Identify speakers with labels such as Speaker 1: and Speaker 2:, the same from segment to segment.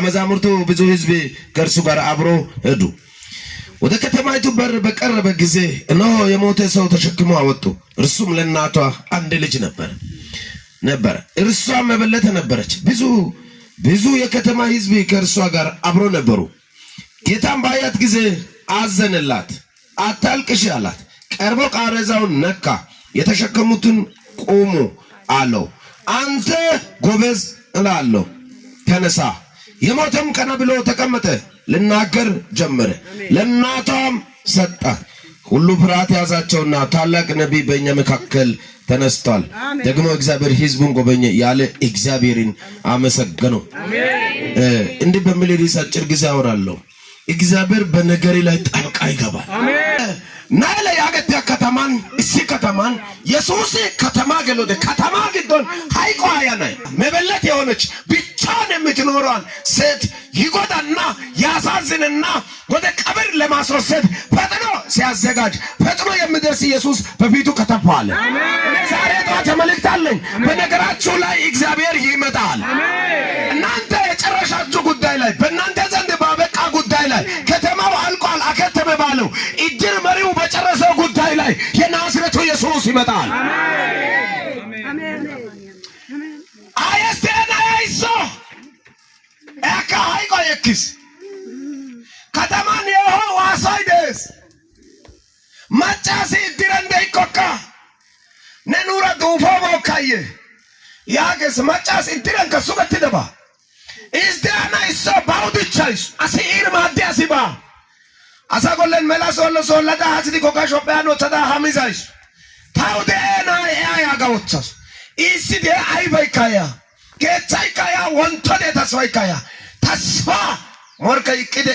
Speaker 1: መዛሙርቱ ብዙ ሕዝብ ከእርሱ ጋር አብሮ ሄዱ። ወደ ከተማይቱ በር በቀረበ ጊዜ እነሆ የሞተ ሰው ተሸክሞ አወጡ። እርሱም ለእናቷ አንድ ልጅ ነበር። እርሷም መበለተ ነበረች። ብዙ የከተማ ሕዝብ ከእርሷ ጋር አብሮ ነበሩ። ጌታም ባያት ጊዜ አዘነላት። አታልቅሽ አላት። ቀርቦ ቃሬዛውን ነካ። የተሸከሙትን ቁሙ አለው። አንተ ጎበዝ እላለሁ፣ ተነሳ። የሞተም ቀና ብሎ ተቀመጠ። ልናገር ጀመረ። ለእናቷም ሰጣት። ሁሉ ፍርሃት ያዛቸውና ታላቅ ነቢይ በእኛ መካከል ተነስቷል፣ ደግሞ እግዚአብሔር ሕዝቡን ጎበኘ ያለ እግዚአብሔርን አመሰገኑ። እንዲህ በሚል ርዕስ አጭር ጊዜ አወራለሁ። እግዚአብሔር በነገሪ ላይ ጣልቃ ይገባል። ናለ ያገት ከተማን እሲ ከተማን ኢየሱስ ከተማ ገሎደ ከተማ ግዶን ሃይቆ ያናይ መበለት የሆነች ብቻን የምትኖረዋን ሴት ይጎዳና ያሳዝንና ወደ ቀብር ለማስወሰድ ፈጥኖ ሲያዘጋጅ ፈጥኖ የሚደርስ ኢየሱስ በፊቱ ከተፋለ። ዛሬ ጧት መልእክታለኝ። በነገራችሁ ላይ እግዚአብሔር ይመጣል። እናንተ የጨረሻችሁ ጉዳይ ላይ በእናንተ ዘንድ ባበቃ ጉዳይ ላይ ከተማው አልቋል አከተመ ባለው እድር መሪው በጨረሰው ጉዳይ ላይ የናዝሬቱ ኢየሱስ ይመጣል። አሜን። አየስቴና አይሶ አካይ ቆየክስ ከተማን የሆ ዋሳይደስ ማጫሲ እድረንደ ይቆካ ነኑራ ዱፎ ቦካየ ያገስ ማጫሲ እድረን ከሱ በትደባ ኢስቲያና ይሶ ባውድቻይስ አሲር ማዲያሲባ አሳጎለን መላሶሎ ሶለዳ ሀስዲ ኮካ ሾጳያኖ ተዳ ሐሚዛይስ ታውዴና ያጋውቻስ ኢሲዲ አይባይካያ ጌታይካያ ወንቶደ ተስፋይካያ ተስፋ ሞርከ ይቅደ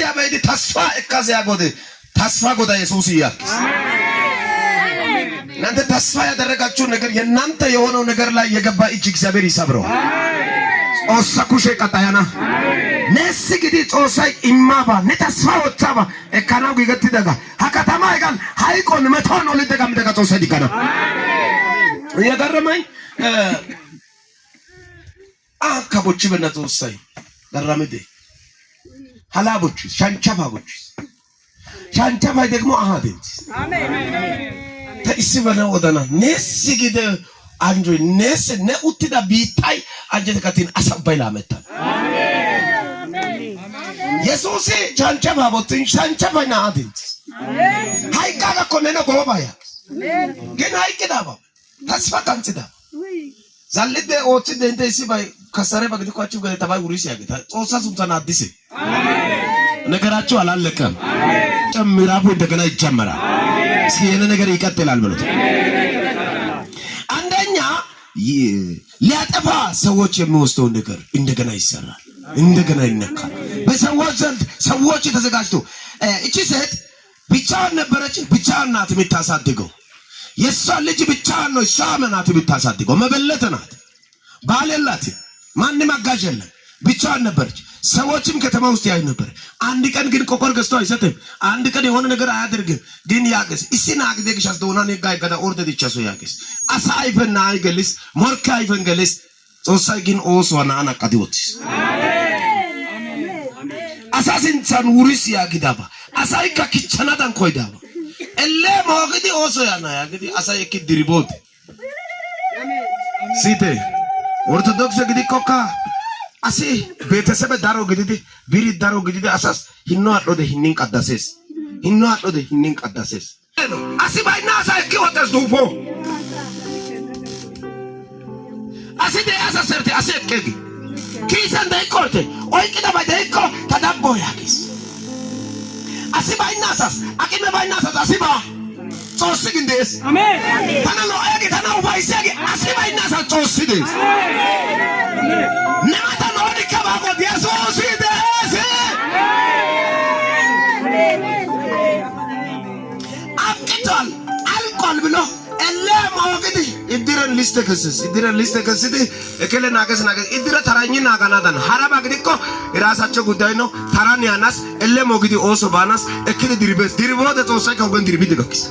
Speaker 1: ያበይዲ ተስፋ እካዚያ ጎደ ተስፋ ጎዳ ኢየሱስ ያክስ እናንተ ተስፋ ያደረጋችሁ ነገር የናንተ የሆነው ነገር ላይ የገባ እጅ እግዚአብሔር ይሰብረው። ኦሳኩሼ ቀጣያና ነስግዲ ጾሳይ ኢማባ ነተስፋ ወጣባ እካናው ግገት ደጋ ሀከተማ ይጋል ሃይቆን መቶን ወልደጋም ደጋ ጾሳይ ዲካና የገረመኝ አካቦች በነቱ ወሳይ ገረመዴ ሐላቦች ሻንቻባቦች ሻንቻባ ደግሞ አሃደንት አሜን ተይስበና ወደና ነስግዲ አንጆ ነስ ነኡትዳ ቢታይ አንጀተ ከቲን አሰባይ ላመታ አሜን ኢየሱስ ቻንቻባቦትን ቻንቻባና አድንት ሃይቃጋ ኮነና ጎባያ ግን ሃይቅዳባ ተስፋ ካንጽዳ ዛልደ ኦትደ እንደሲ ባይ ከሰረ በግድኳችሁ ገለ ተባይ ጉሪስ ያገታ ጾሳ ሱንታና አዲስ ነገራችሁ አላለቀም። ጨምራቡ እንደገና ይጀመራል። እስኪ የነ ነገር ይቀጥላል ብሎት ሊያጠፋ ሰዎች የሚወስደው ነገር እንደገና ይሰራል፣ እንደገና ይነካል። በሰዎች ዘንድ ሰዎች ተዘጋጅቶ እቺ ሴት ብቻዋን ነበረች። ብቻዋን ናት የምታሳድገው። የሷ ልጅ ብቻዋን ነው እሷ ናት የምታሳድገው። መበለት ናት፣ ባል የላት፣ ማንም አጋዥ የለም። ብቻዋን ነበረች። ሰዎችም ከተማ ውስጥ ያዩ ነበር። አንድ ቀን ግን ቆቆር ገዝቶ አይሰጥም። አንድ ቀን የሆነ ነገር አያደርግም። ግን ያገስ እስና አግደግሽ አስተውና ነጋይ ገዳ ኦርደር ይቻሶ ያገስ አሳይፈና አይገልስ ሞርካ አይፈንገልስ ጾሳይ ግን ኦስዋና አናቀዲውት አሳሲን ሳን ውሪስ ያግዳባ አሳይካ kichanadan koydaba elle mogidi oso yana yagidi asay ki diribot site orthodox gidikoka asi betesebe daro gididi biri daro gididi asas hinno adode hinnin qaddases asi bayna asay ki hotes dufo asi de asa serte asi ekegi kisan de korte oykida bay de ko tadabbo yakis asi bayna asas akime bayna asas asi ba ጾስግንዴስ አሜን ታናሎ አየጌ ታናው ባይሰጌ asi bayna asas ጾስግንዴስ አሜን ነማታ ነው ዲካባጎ ኢየሱስ ይደስ አብቅቷል አልቋል ብሎ እለም አወግዲ ኢድረን ሊስተከስስ እከለና ገስ ኢድረ ተራኝና ጋናዳን ሐራባ ግዲኮ የራሳቸው ጉዳይ ነው። ተራን ያናስ እለም አወግዲ ኦሶ ባናስ እከለ ድሪበስ ድሪቦ ተጾሳይ ከወገን ድሪቢድ ገክስ